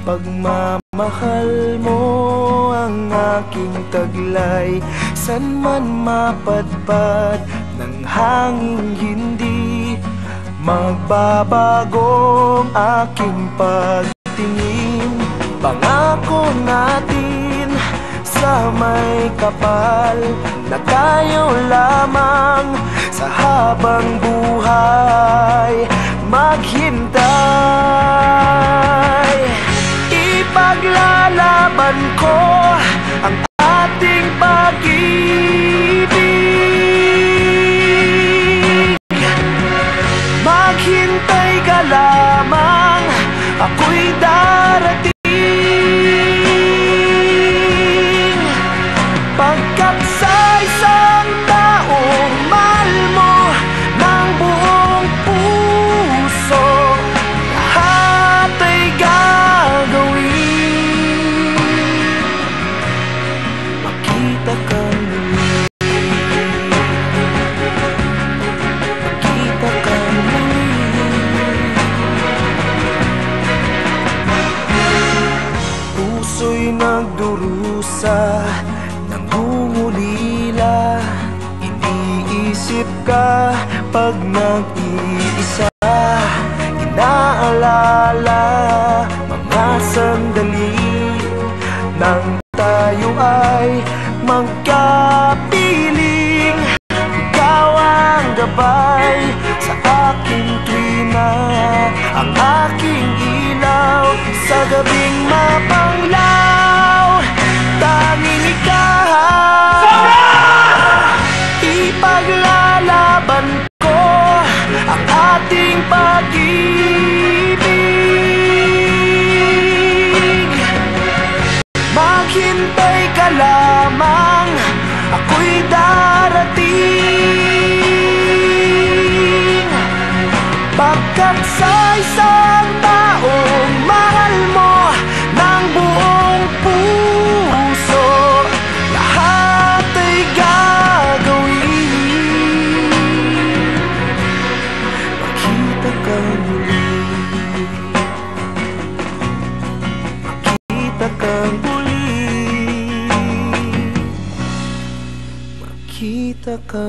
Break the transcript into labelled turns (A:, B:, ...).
A: Pagmamahal mo ang aking taglay, san man mapadpad ng hanging hindi magbabagong aking pagtingin. Pangako natin sa may kapal na tayo lamang sa habang buhay maghintay. Ipaglalaban ko ang ating pag-ibig. Maghintay ka lamang, ako'y darating. Pagkat sa isang taong mahal mo ng buong puso, lahat ay gagawin. Makita ka muli, makita ka muli. Puso'y nagdurusa, nangungulila, iniisip ka pag nag-iisa. Inaalala mga sandali nang tayo ay magkapiling. Ikaw ang gabay sa aking tuwina, ang aking ilaw sa gabing mapanglaw. Tanging ikaw, ipaglalaban ko ang ating pag-ibig. Maghintay ka lamang, ako'y darating. Pagkat sa isang taong mahal mo ng buong puso, lahat ay gagawin. Makita ka muli, makita ka muli, makita ka